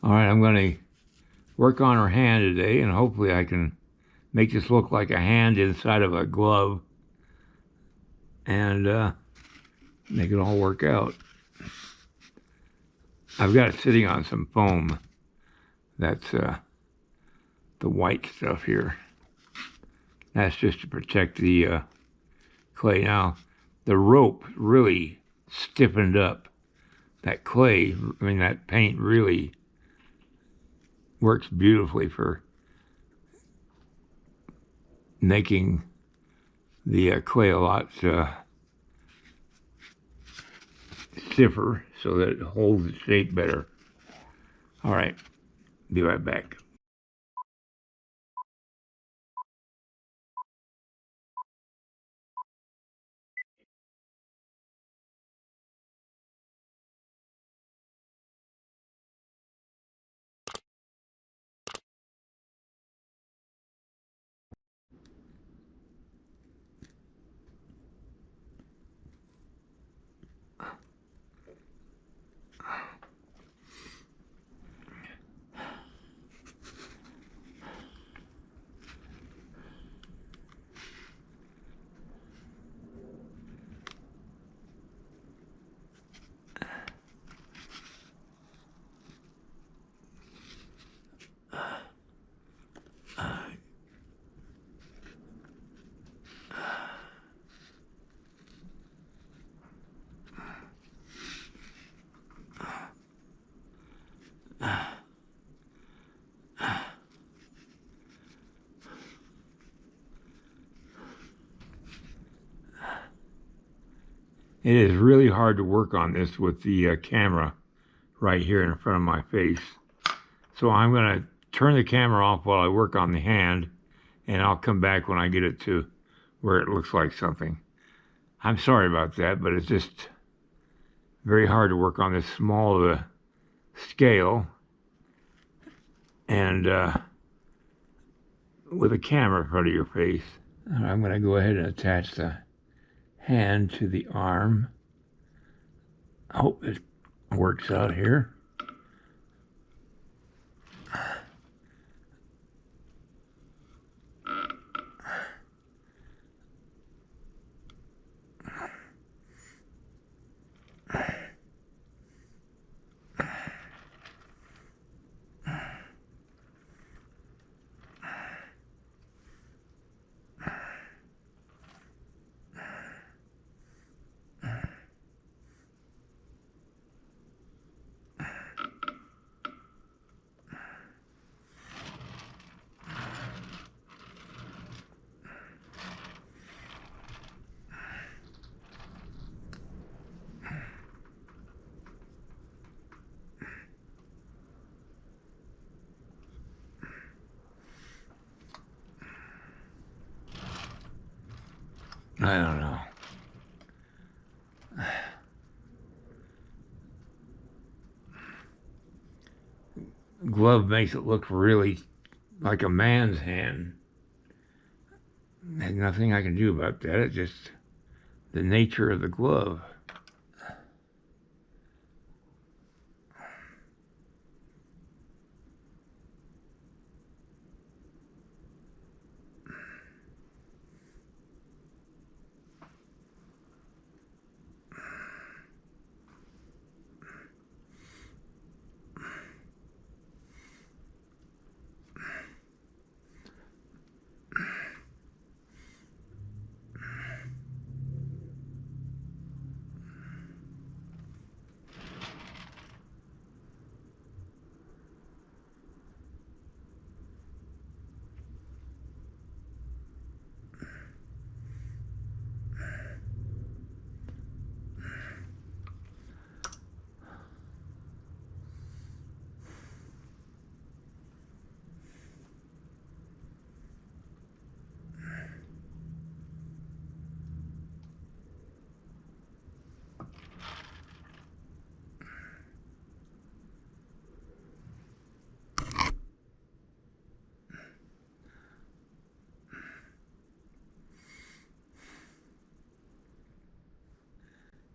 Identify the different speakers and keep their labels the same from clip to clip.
Speaker 1: All right, I'm going to work on her hand today, and hopefully I can make this look like a hand inside of a glove and make it all work out. I've got it sitting on some foam. That's the white stuff here. That's just to protect the clay. Now, the rope really stiffened up. That clay, I mean, that paint really works beautifully for making the clay a lot stiffer so that it holds its shape better. All right, be right back. It is really hard to work on this with the camera right here in front of my face. So I'm going to turn the camera off while I work on the hand, and I'll come back when I get it to where it looks like something. I'm sorry about that, but it's just very hard to work on this small of a scale and with a camera in front of your face. I'm going to go ahead and attach the hand to the arm. I hope it works out here. I don't know. Glove makes it look really like a man's hand. There's nothing I can do about that. It's just the nature of the glove.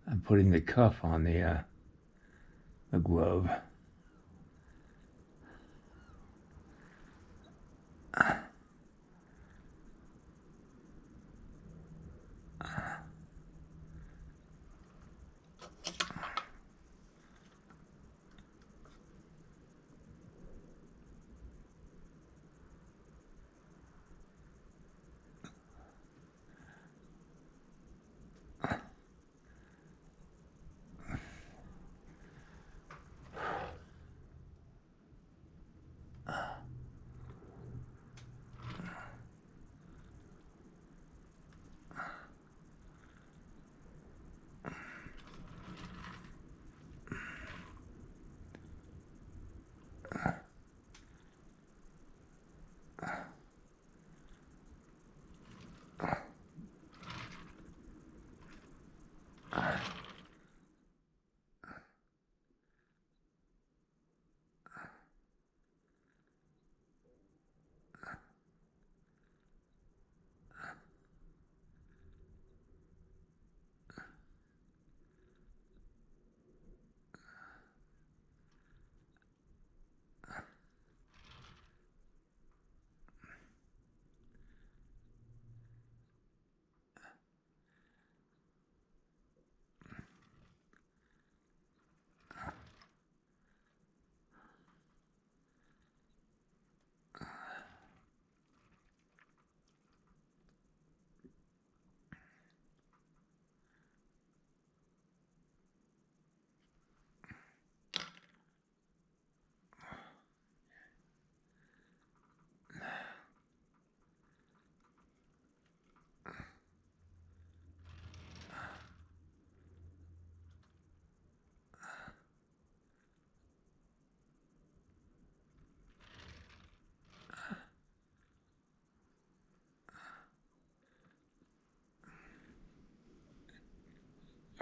Speaker 1: I'm putting the cuff on the glove.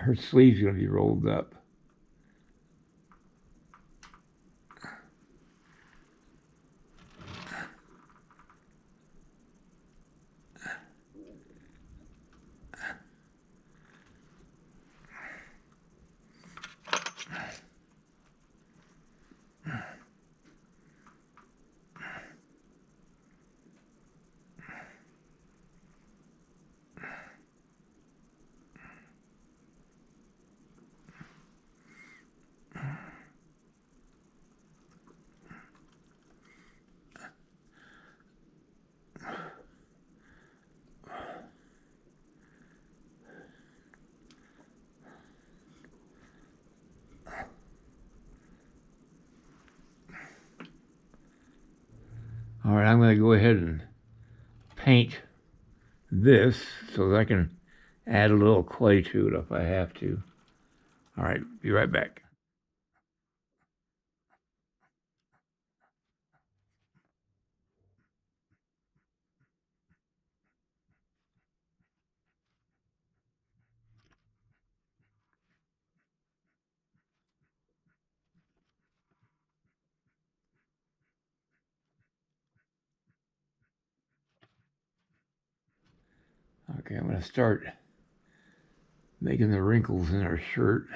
Speaker 1: her sleeve's going to be rolled up. All right, I'm going to go ahead and paint this so that I can add a little clay to it if I have to. All right, be right back. Okay, I'm going to start making the wrinkles in our shirt.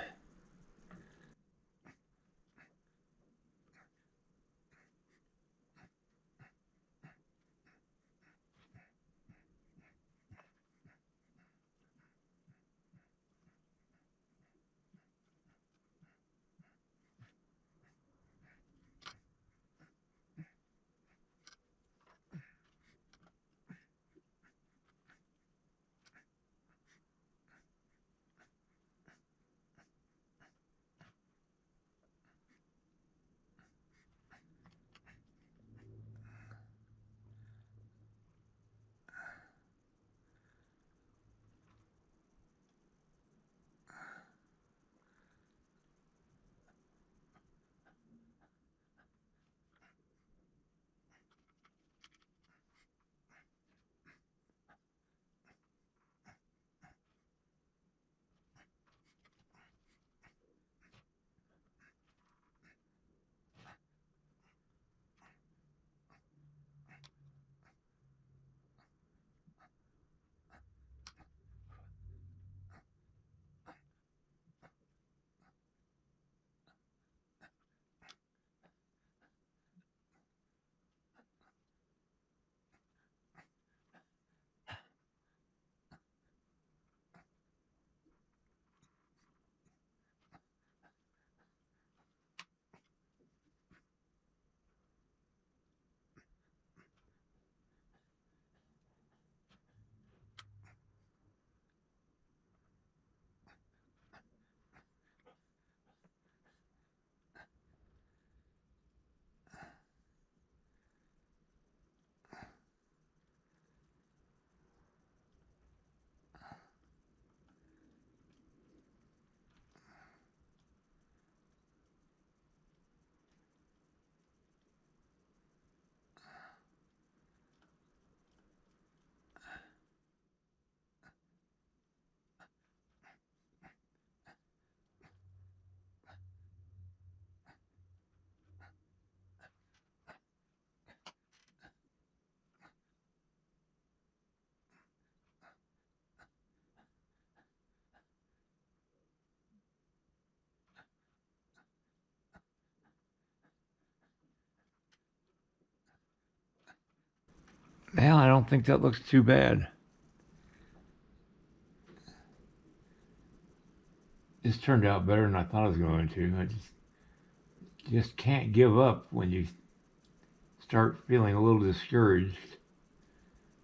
Speaker 1: Well, I don't think that looks too bad. This turned out better than I thought it was going to. I just can't give up when you start feeling a little discouraged.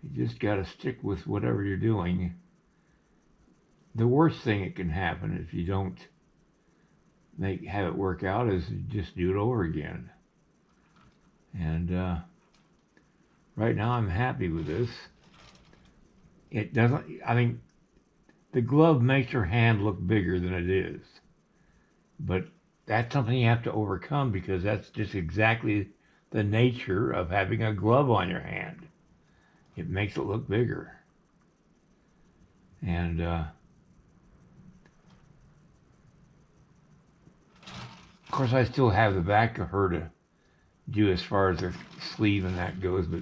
Speaker 1: You just got to stick with whatever you're doing. The worst thing that can happen if you don't have it work out is just do it over again. And right now I'm happy with this. It doesn't, I mean, the glove makes your hand look bigger than it is. But that's something you have to overcome because that's just exactly the nature of having a glove on your hand. It makes it look bigger. And Of course, I still have the back of her to do as far as the sleeve and that goes, but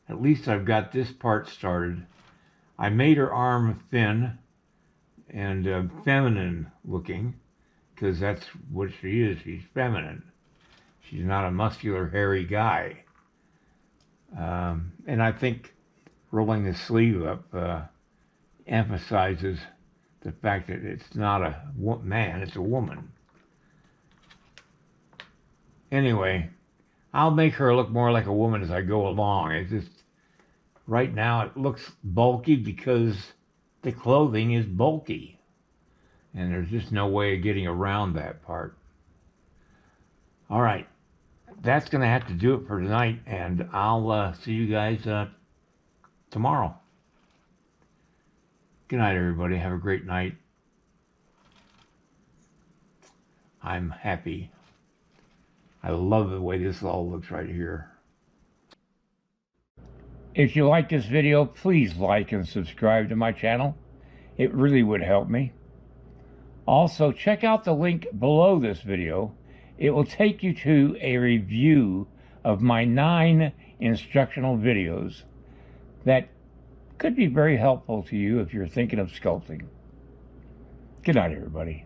Speaker 1: at least I've got this part started. I made her arm thin and feminine looking, because that's what she is. She's feminine. She's not a muscular, hairy guy. And I think rolling the sleeve up emphasizes the fact that it's not a man, it's a woman. Anyway, I'll make her look more like a woman as I go along. It's just, right now it looks bulky because the clothing is bulky. And there's just no way of getting around that part. All right, that's going to have to do it for tonight, and I'll see you guys tomorrow. Good night, everybody. Have a great night. I'm happy. I love the way this all looks right here. If you like this video, please like and subscribe to my channel. It really would help me. Also, check out the link below this video. It will take you to a review of my 9 instructional videos that could be very helpful to you if you're thinking of sculpting. Good night, everybody.